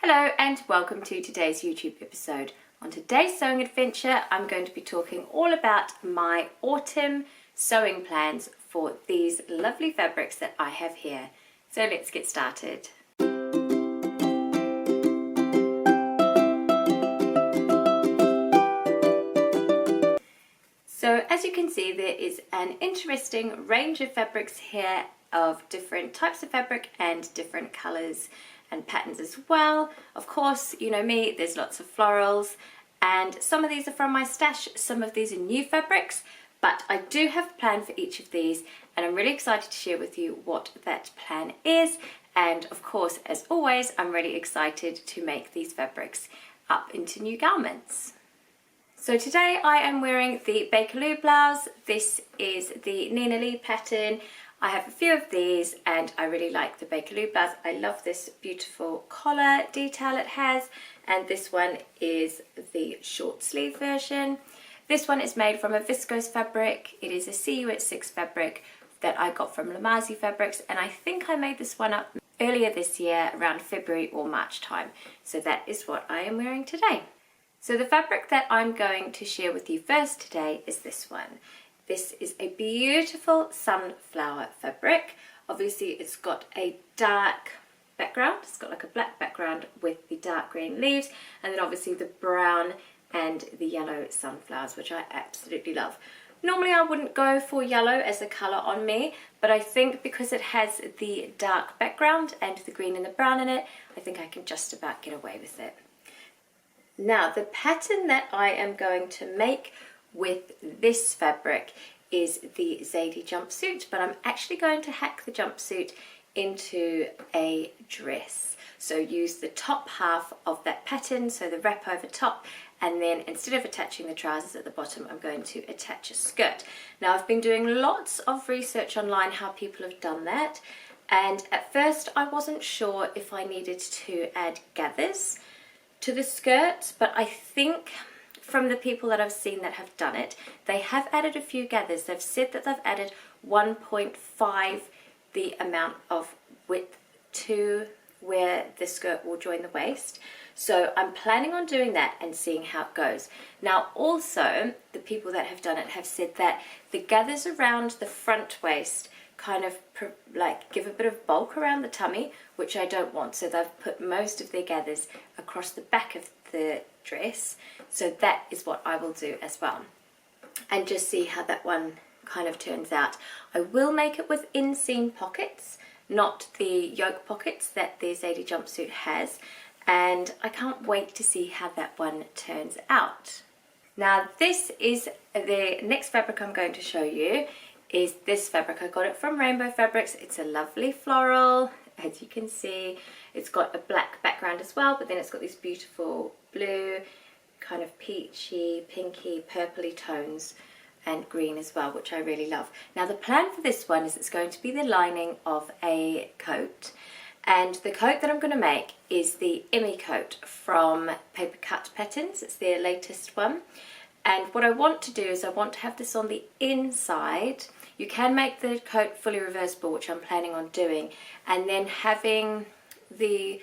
Hello and welcome to today's YouTube episode. On today's sewing adventure, I'm going to be talking all about my autumn sewing plans for these lovely fabrics that I have here. So let's get started. So as you can see, there is an interesting range of fabrics here of different types of fabric and different colours and patterns as well. Of course, you know me, there's lots of florals, and some of these are from my stash, some of these are new fabrics, but I do have a plan for each of these, and I'm really excited to share with you what that plan is. And of course, as always, I'm really excited to make these fabrics up into new garments. So today I am wearing the Bakerloo blouse. This is the Nina Lee pattern. I have a few of these and I really like the Bakerloo blouse. I love this beautiful collar detail it has, and this one is the short sleeve version. This one is made from a viscose fabric. It is a CU at 6 fabric that I got from Lamazi Fabrics, and I think I made this one up earlier this year around February or March time. So that is what I am wearing today. So the fabric that I'm going to share with you first today is this one. This is a beautiful sunflower fabric. Obviously it's got a dark background. It's got like a black background with the dark green leaves, and then obviously the brown and the yellow sunflowers, which I absolutely love. Normally I wouldn't go for yellow as a colour on me, but I think because it has the dark background and the green and the brown in it, I think I can just about get away with it. Now the pattern that I am going to make with this fabric is the Zadie jumpsuit, but I'm actually going to hack the jumpsuit into a dress. So use the top half of that pattern, so the wrap over top, and then instead of attaching the trousers at the bottom, I'm going to attach a skirt. Now I've been doing lots of research online how people have done that, and at first I wasn't sure if I needed to add gathers to the skirt, but I think from the people that I've seen that have done it, they have added a few gathers. They've said that they've added 1.5 the amount of width to where the skirt will join the waist. So I'm planning on doing that and seeing how it goes. Now also, the people that have done it have said that the gathers around the front waist kind of like give a bit of bulk around the tummy, which I don't want. So they've put most of their gathers across the back of the dress. So that is what I will do as well, and just see how that one kind of turns out. I will make it with inseam pockets, not the yoke pockets that the Zadie jumpsuit has, and I can't wait to see how that one turns out. Now this is the next fabric I'm going to show you, is this fabric. I got it from Rainbow Fabrics. It's a lovely floral, as you can see. It's got a black background as well, but then it's got these beautiful blue, kind of peachy, pinky, purpley tones, and green as well, which I really love. Now the plan for this one is it's going to be the lining of a coat, and the coat that I'm going to make is the Emmy coat from Paper Cut Patterns. It's their latest one, and what I want to do is I want to have this on the inside. You can make the coat fully reversible, which I'm planning on doing, and then having the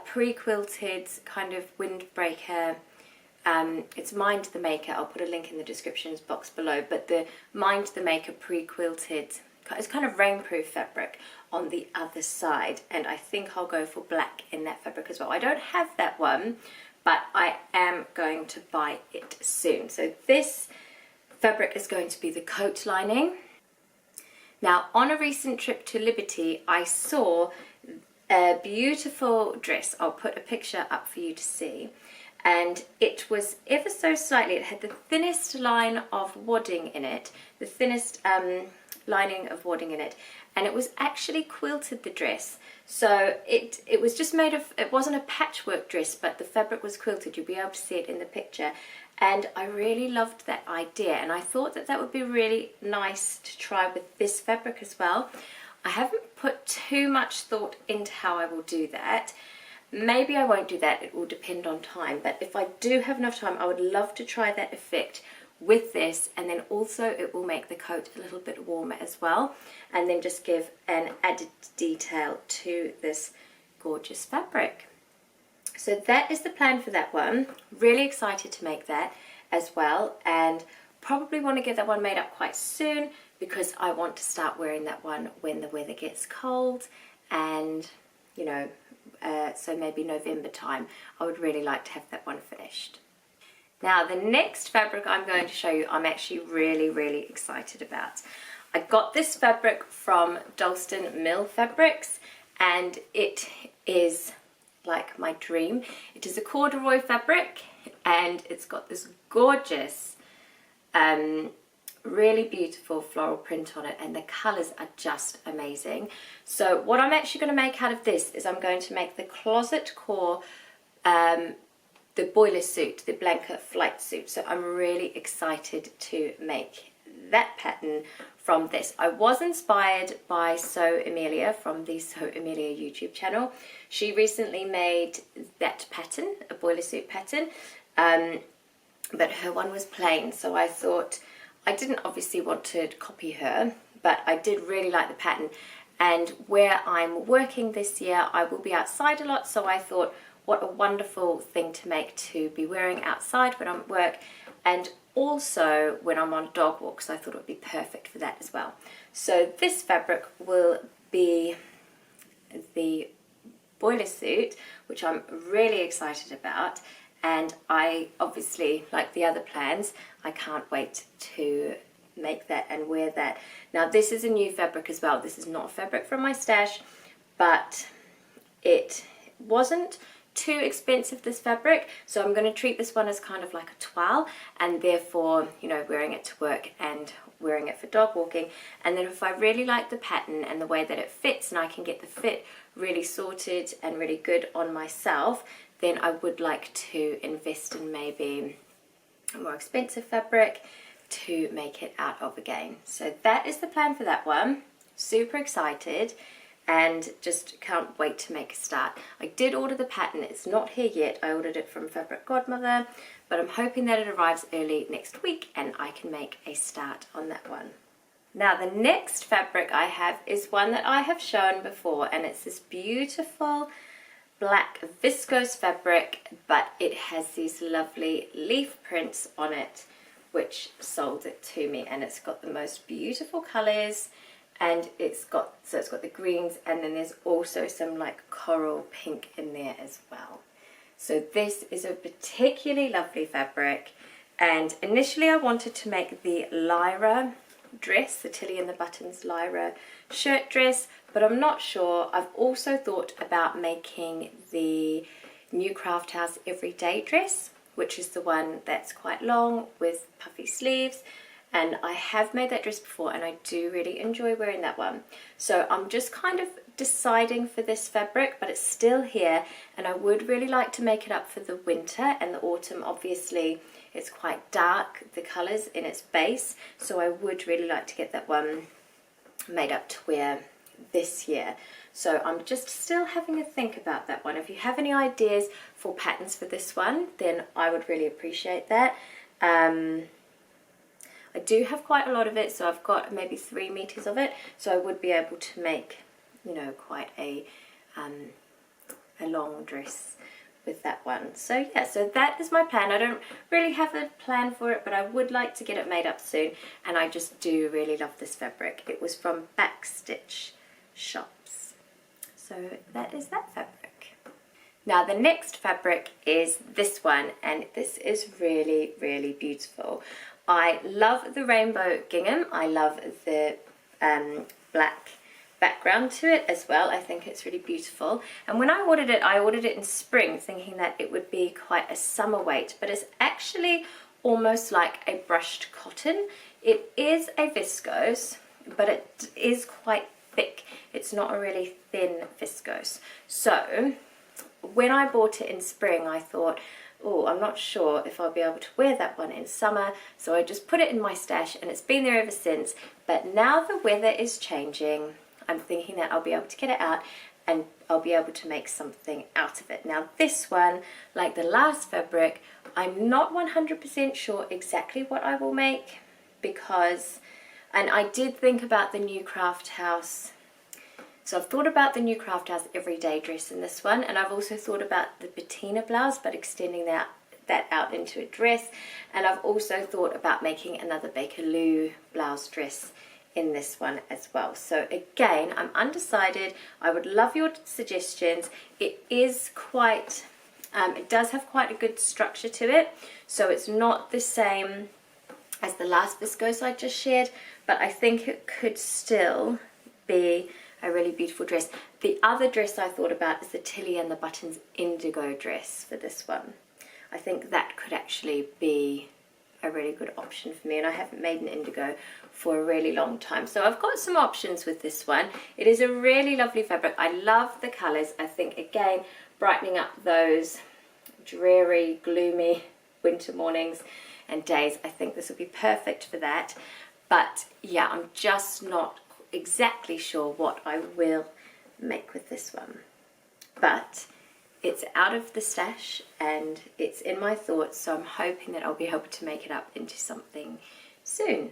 pre-quilted kind of windbreaker. It's Mind the Maker. I'll put a link in the descriptions box below, but the Mind the Maker pre-quilted, it's kind of rainproof fabric on the other side, and I think I'll go for black in that fabric as well. I don't have that one, but I am going to buy it soon. So this fabric is going to be the coat lining. Now on a recent trip to Liberty, I saw a beautiful dress. I'll put a picture up for you to see, and it was ever so slightly, it had the thinnest line of wadding in it, the thinnest lining of wadding in it, and it was actually quilted, the dress. So it was just made of, it wasn't a patchwork dress, but the fabric was quilted. You'll be able to see it in the picture, and I really loved that idea, and I thought that that would be really nice to try with this fabric as well. I haven't put too much thought into how I will do that. Maybe I won't do that, it will depend on time, but if I do have enough time, I would love to try that effect with this, and then also it will make the coat a little bit warmer as well, and then just give an added detail to this gorgeous fabric. So that is the plan for that one. Really excited to make that as well, and probably want to get that one made up quite soon because I want to start wearing that one when the weather gets cold, and you know, so maybe November time I would really like to have that one finished. Now the next fabric I'm going to show you, I'm actually really excited about. I got this fabric from Dalston Mill Fabrics, and it is like my dream. It is a corduroy fabric, and it's got this gorgeous really beautiful floral print on it, and the colors are just amazing. So what I'm actually going to make out of this is I'm going to make the closet core, the boiler suit, the blanket flight suit. So I'm really excited to make that pattern from this. I was inspired by Amelia from the Amelia YouTube channel. She recently made that pattern, a boiler suit pattern, but her one was plain, so I thought, I didn't obviously want to copy her, but I did really like the pattern. And where I'm working this year, I will be outside a lot, so I thought, what a wonderful thing to make to be wearing outside when I'm at work, and also when I'm on a dog walk, so I thought it would be perfect for that as well. So this fabric will be the boiler suit, which I'm really excited about, and I obviously, like the other plans, I can't wait to make that and wear that. Now this is a new fabric as well. This is not fabric from my stash, but it wasn't too expensive, this fabric, so I'm going to treat this one as kind of like a toile, and therefore, you know, wearing it to work and wearing it for dog walking. And then if I really like the pattern and the way that it fits, and I can get the fit really sorted and really good on myself, then I would like to invest in maybe a more expensive fabric to make it out of again. So that is the plan for that one. Super excited, and just can't wait to make a start. I did order the pattern, it's not here yet. I ordered it from Fabric Godmother, but I'm hoping that it arrives early next week and I can make a start on that one. Now the next fabric I have is one that I have shown before, and it's this beautiful black viscose fabric, but it has these lovely leaf prints on it, which sold it to me, and it's got the most beautiful colors. And it's got the greens, and then there's also some like coral pink in there as well. So this is a particularly lovely fabric, and initially I wanted to make the Lyra dress, the Tilly and the Buttons Lyra shirt dress, but I'm not sure. I've also thought about making the New Craft House Everyday dress, which is the one that's quite long with puffy sleeves. And I have made that dress before, and I do really enjoy wearing that one. So I'm just kind of deciding for this fabric, but it's still here, and I would really like to make it up for the winter and the autumn. Obviously it's quite dark, the colours in its base, so I would really like to get that one made up to wear this year. So I'm just still having a think about that one. If you have any ideas for patterns for this one, then I would really appreciate that. I do have quite a lot of it, so I've got maybe 3 meters of it, so I would be able to make, you know, quite a long dress with that one. So yeah, so that is my plan. I don't really have a plan for it, but I would like to get it made up soon, and I just do really love this fabric. It was from Backstich shops. So that is that fabric. Now the next fabric is this one, and this is really beautiful. I love the rainbow gingham. I love the black background to it as well. I think it's really beautiful. And when I ordered it in spring, thinking that it would be quite a summer weight, but it's actually almost like a brushed cotton. It is a viscose, but it is quite thick. It's not a really thin viscose. So when I bought it in spring, I thought, oh, I'm not sure if I'll be able to wear that one in summer, so I just put it in my stash, and it's been there ever since. But now the weather is changing, I'm thinking that I'll be able to get it out, and I'll be able to make something out of it. Now this one, like the last fabric, I'm not 100% sure exactly what I will make, because, and I did think about the New Craft House So I've thought about the new Craft House everyday dress in this one, and I've also thought about the patina blouse but extending that out into a dress, and I've also thought about making another Bakerloo blouse dress in this one as well. So again, I'm undecided. I would love your suggestions. It is quite, it does have quite a good structure to it, so it's not the same as the last viscose I just shared, but I think it could still be a really beautiful dress. The other dress I thought about is the Tilly and the Buttons indigo dress for this one. I think that could actually be a really good option for me, and I haven't made an indigo for a really long time, so I've got some options with this one. It is a really lovely fabric. I love the colours. I think, again, brightening up those dreary, gloomy winter mornings and days, I think this will be perfect for that. But yeah, I'm just not exactly sure what I will make with this one, but it's out of the stash and it's in my thoughts, so I'm hoping that I'll be able to make it up into something soon.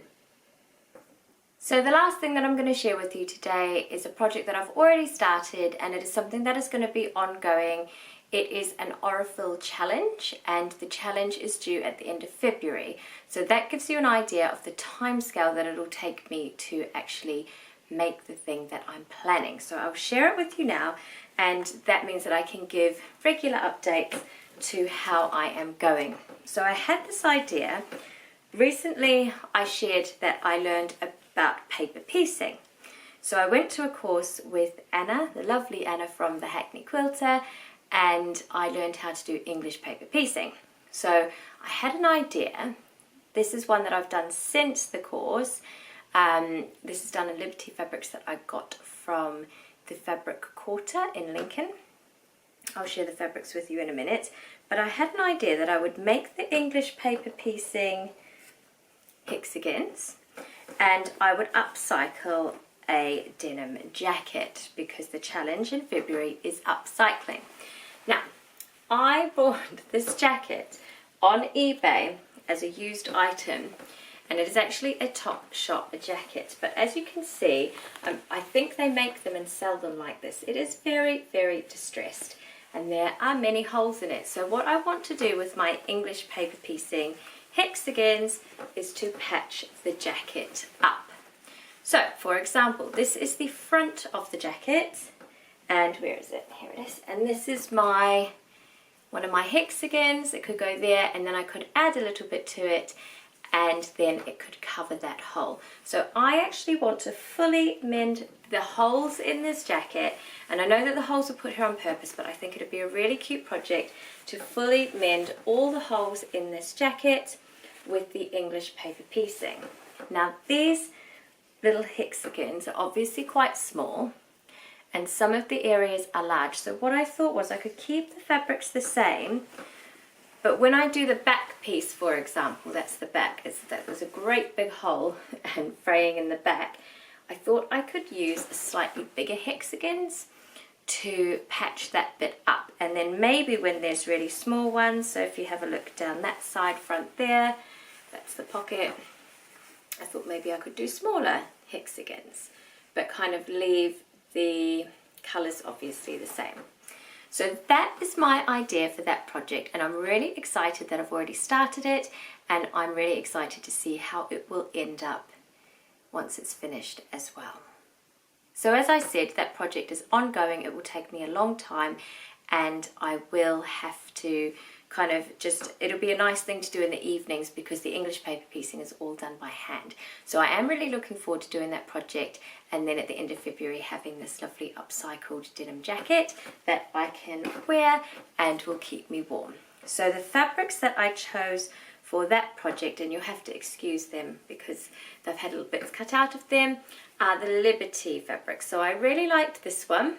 So the last thing that I'm going to share with you today is a project that I've already started, and it is something that is going to be ongoing. It is an Aurifil challenge, and the challenge is due at the end of February. So that gives you an idea of the timescale that it'll take me to actually make the thing that I'm planning. So I'll share it with you now, and that means that I can give regular updates to how I am going. So I had this idea. Recently I shared that I learned about paper piecing. So I went to a course with Anna, the lovely Anna from the Hackney Quilter, and I learned how to do English paper piecing. So I had an idea. This is one that I've done since the course. This is done in Liberty Fabrics that I got from the Fabric Quarter in Lincoln. I'll share the fabrics with you in a minute, but I had an idea that I would make the English paper piecing hexagons and I would upcycle a denim jacket, because the challenge in February is upcycling. Now, I bought this jacket on eBay as a used item, and it is actually a Topshop jacket, but as you can see, I think they make them and sell them like this. It is very, very distressed, and there are many holes in it. So what I want to do with my English paper piecing hexagons is to patch the jacket up. So, for example, this is the front of the jacket, and where is it? Here it is. And this is one of my hexagons. It could go there, and then I could add a little bit to it, and then it could cover that hole. So I actually want to fully mend the holes in this jacket, and I know that the holes were put here on purpose, but I think it'd be a really cute project to fully mend all the holes in this jacket with the English paper piecing. Now these little hexagons are obviously quite small, and some of the areas are large, so what I thought was I could keep the fabrics the same, but when I do the back piece, for example, that's the back, there's a great big hole and fraying in the back, I thought I could use slightly bigger hexagons to patch that bit up, and then maybe when there's really small ones, so if you have a look down that side front there, that's the pocket, I thought maybe I could do smaller hexagons, but kind of leave the colours obviously the same. So that is my idea for that project, and I'm really excited that I've already started it, and I'm really excited to see how it will end up once it's finished as well. So as I said, that project is ongoing. It will take me a long time, and I will have to kind of it'll be a nice thing to do in the evenings, because the English paper piecing is all done by hand. So I am really looking forward to doing that project, and then at the end of February having this lovely upcycled denim jacket that I can wear and will keep me warm. So the fabrics that I chose for that project, and you'll have to excuse them because they've had little bits cut out of them, are the Liberty fabrics. So I really liked this one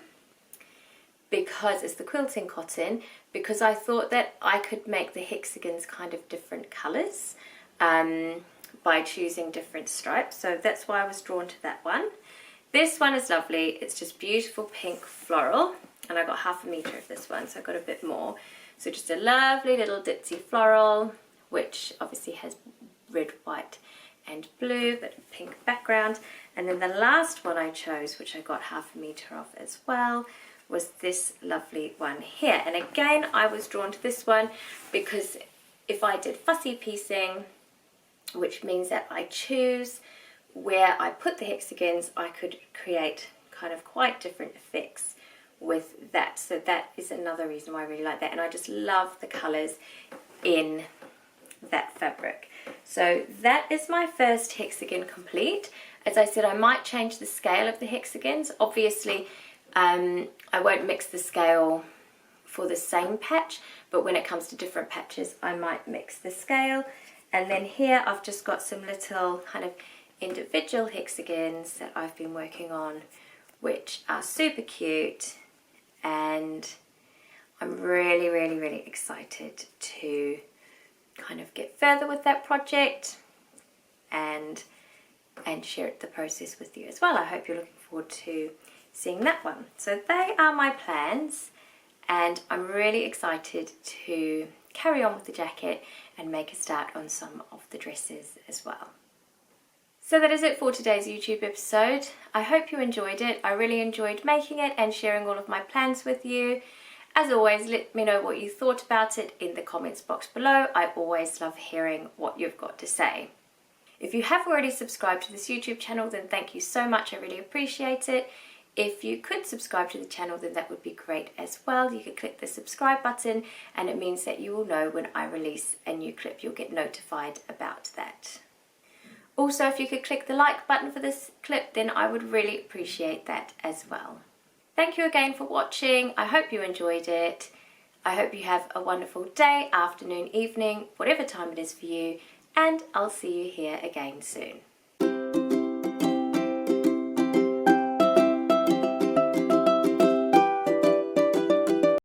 because it's the quilting cotton, because I thought that I could make the hexagons kind of different colours by choosing different stripes. So that's why I was drawn to that one. This one is lovely. It's just beautiful pink floral, and I got 1/2 metre of this one, so I got a bit more. So just a lovely little ditzy floral, which obviously has red, white and blue, but a pink background. And then the last one I chose, which I got 1/2 meter of as well, was this lovely one here. And again, I was drawn to this one because if I did fussy piecing, which means that I choose where I put the hexagons, I could create kind of quite different effects with that. So that is another reason why I really like that. And I just love the colours in that fabric. So that is my first hexagon complete. As I said, I might change the scale of the hexagons. Obviously, I won't mix the scale for the same patch, but when it comes to different patches, I might mix the scale. And then here I've just got some little kind of individual hexagons that I've been working on, which are super cute, and I'm really, really, really excited to kind of get further with that project and share the process with you as well. I hope you're looking forward to seeing that one. So they are my plans, and I'm really excited to carry on with the jacket and make a start on some of the dresses as well. So that is it for today's YouTube episode. I hope you enjoyed it. I really enjoyed making it and sharing all of my plans with you. As always, let me know what you thought about it in the comments box below. I always love hearing what you've got to say. If you have already subscribed to this YouTube channel, then thank you so much. I really appreciate it. If you could subscribe to the channel, then that would be great as well. You could click the subscribe button, and it means that you will know when I release a new clip. You'll get notified about that. Also, if you could click the like button for this clip, then I would really appreciate that as well. Thank you again for watching. I hope you enjoyed it. I hope you have a wonderful day, afternoon, evening, whatever time it is for you, and I'll see you here again soon.